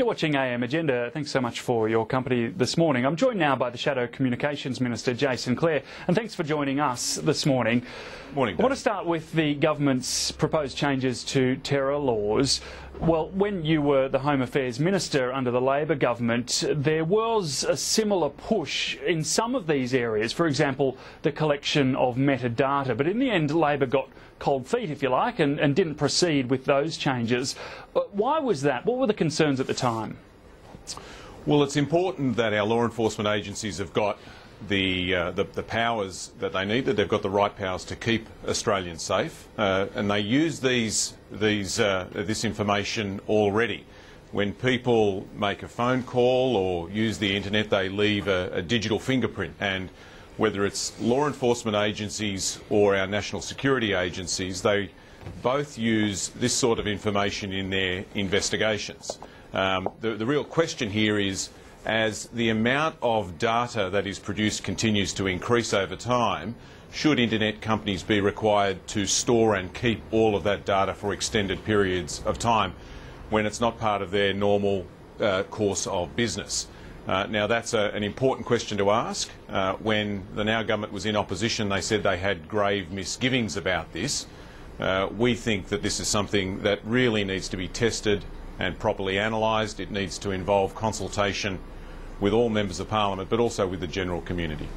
You're watching AM Agenda. Thanks so much for your company this morning. I'm joined now by the Shadow Communications Minister, Jason Clare, and thanks for joining us this morning. Morning, Dave. I want to start with the government's proposed changes to terror laws. Well, when you were the Home Affairs Minister under the Labor government, there was a similar push in some of these areas, for example, the collection of metadata. But in the end, Labor got cold feet, if you like, and didn't proceed with those changes. Why was that? What were the concerns at the time? Well, it's important that our law enforcement agencies have got the powers that they need, that they've got the right powers to keep Australians safe, and they use this information already. When people make a phone call or use the internet, they leave a digital fingerprint, and whether it's law enforcement agencies or our national security agencies, they both use this sort of information in their investigations. The real question here is, as the amount of data that is produced continues to increase over time, should internet companies be required to store and keep all of that data for extended periods of time when it's not part of their normal course of business? Now, that's an important question to ask. When the now government was in opposition, they said they had grave misgivings about this. We think that this is something that really needs to be tested and properly analysed. It needs to involve consultation with all members of Parliament, but also with the general community.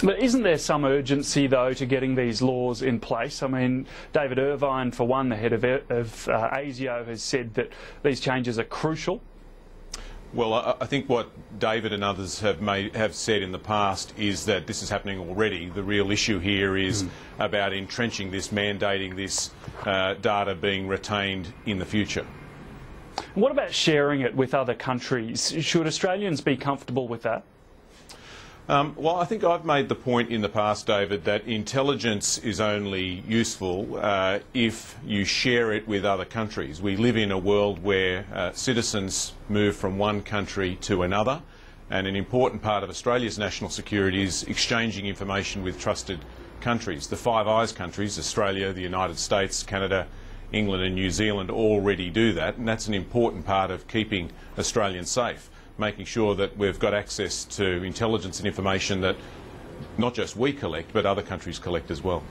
But isn't there some urgency, though, to getting these laws in place? I mean, David Irvine, for one, the head of ASIO, has said that these changes are crucial. Well, I think what David and others have said in the past is that this is happening already. The real issue here is about entrenching this, mandating this data being retained in the future. What about sharing it with other countries? Should Australians be comfortable with that? Well, I think I've made the point in the past, David, that intelligence is only useful if you share it with other countries. We live in a world where citizens move from one country to another, and an important part of Australia's national security is exchanging information with trusted countries. The Five Eyes countries, Australia, the United States, Canada, England and New Zealand, already do that, and that's an important part of keeping Australians safe, making sure that we've got access to intelligence and information that not just we collect, but other countries collect as well.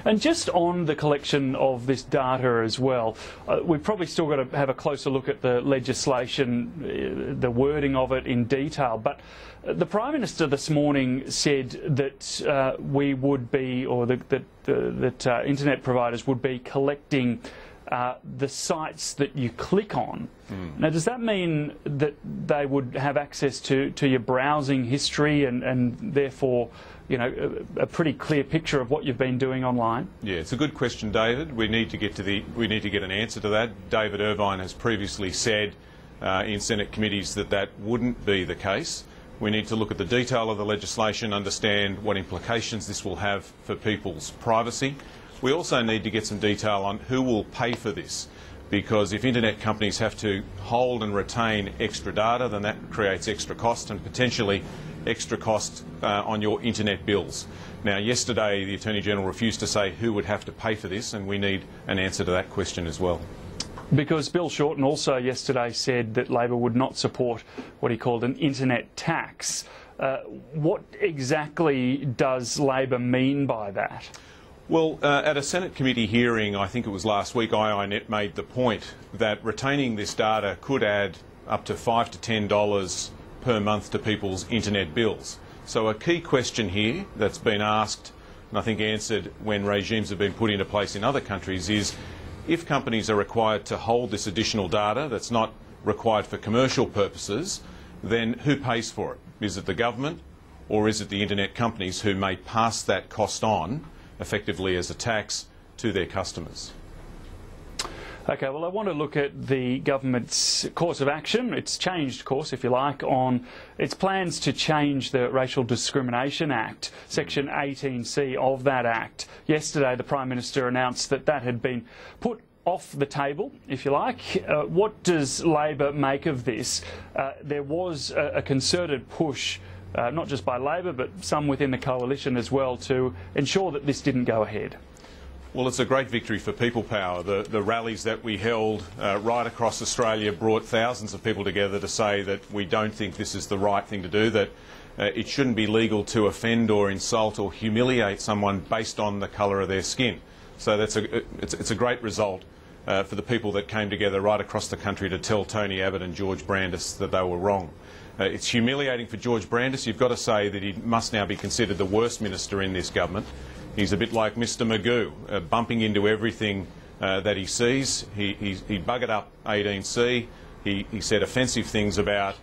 And just on the collection of this data as well, we've probably still got to have a closer look at the legislation, the wording of it in detail. But the Prime Minister this morning said that we would be, or that internet providers would be collecting the sites that you click on. Now, does that mean that they would have access to your browsing history and therefore, you know, a pretty clear picture of what you've been doing online? Yeah, it's a good question, David. We need to get an answer to that. David Irvine has previously said in Senate committees that that wouldn't be the case. We need to look at the detail of the legislation, understand what implications this will have for people's privacy. We also need to get some detail on who will pay for this, because if internet companies have to hold and retain extra data, then that creates extra cost and potentially extra cost on your internet bills. Now, yesterday the Attorney-General refused to say who would have to pay for this, and we need an answer to that question as well. Because Bill Shorten also yesterday said that Labor would not support what he called an internet tax. What exactly does Labor mean by that? Well, at a Senate committee hearing, I think it was last week, iiNet made the point that retaining this data could add up to $5 to $10 per month to people's internet bills. So a key question here that's been asked, and I think answered when regimes have been put into place in other countries, is if companies are required to hold this additional data that's not required for commercial purposes, then who pays for it? Is it the government, or is it the internet companies who may pass that cost on effectively as a tax to their customers? OK, well, I want to look at the government's course of action, its changed course, if you like, on its plans to change the Racial Discrimination Act, Section 18C of that Act. Yesterday, the Prime Minister announced that that had been put off the table, if you like. What does Labor make of this? There was a concerted push, not just by Labor, but some within the coalition as well, to ensure that this didn't go ahead. Well, it's a great victory for people power. The rallies that we held right across Australia brought thousands of people together to say that we don't think this is the right thing to do, that it shouldn't be legal to offend or insult or humiliate someone based on the colour of their skin. So it's a great result for the people that came together right across the country to tell Tony Abbott and George Brandis that they were wrong. It's humiliating for George Brandis. You've got to say that he must now be considered the worst minister in this government. He's a bit like Mr Magoo, bumping into everything that he sees. He buggered up 18C. He said offensive things about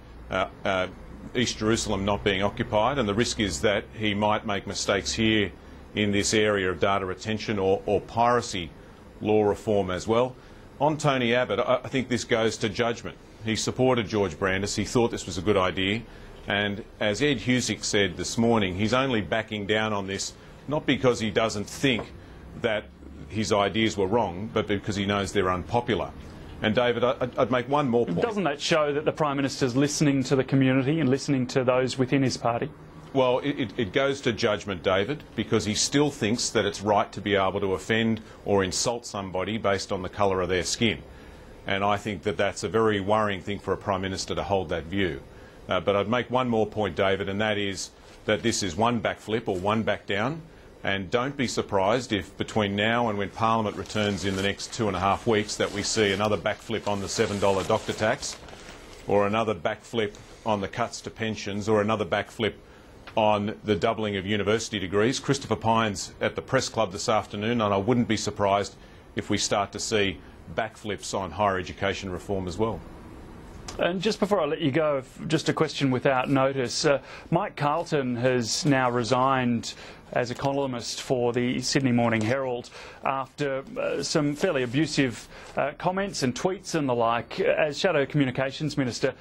East Jerusalem not being occupied, and the risk is that he might make mistakes here in this area of data retention or piracy law reform as well. On Tony Abbott, I think this goes to judgment. He supported George Brandis. He thought this was a good idea. And as Ed Husick said this morning, he's only backing down on this not because he doesn't think that his ideas were wrong, but because he knows they're unpopular. And David, I'd make one more point. Doesn't that show that the Prime Minister's listening to the community and listening to those within his party? Well, it goes to judgment, David, because he still thinks that it's right to be able to offend or insult somebody based on the colour of their skin. And I think that that's a very worrying thing for a Prime Minister to hold that view. But I'd make one more point, David, and that is that this is one backflip or one back down. And don't be surprised if between now and when Parliament returns in the next 2.5 weeks that we see another backflip on the $7 doctor tax, or another backflip on the cuts to pensions, or another backflip on the doubling of university degrees. Christopher Pine's at the Press Club this afternoon, and I wouldn't be surprised if we start to see backflips on higher education reform as well. And just before I let you go, just a question without notice. Mike Carlton has now resigned as a columnist for the Sydney Morning Herald after some fairly abusive comments and tweets and the like. As Shadow Communications Minister,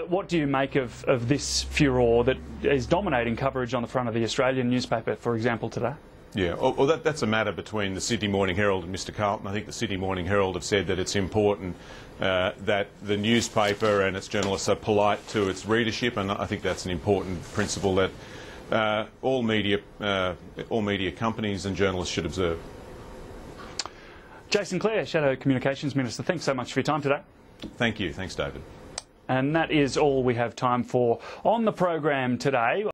what do you make of this furore that is dominating coverage on the front of the Australian newspaper, for example, today? Yeah, well, that's a matter between the Sydney Morning Herald and Mr Carlton. I think the Sydney Morning Herald have said that it's important that the newspaper and its journalists are polite to its readership, and I think that's an important principle that all media companies and journalists should observe. Jason Clare, Shadow Communications Minister, thanks so much for your time today. Thank you. Thanks, David. And that is all we have time for on the program today.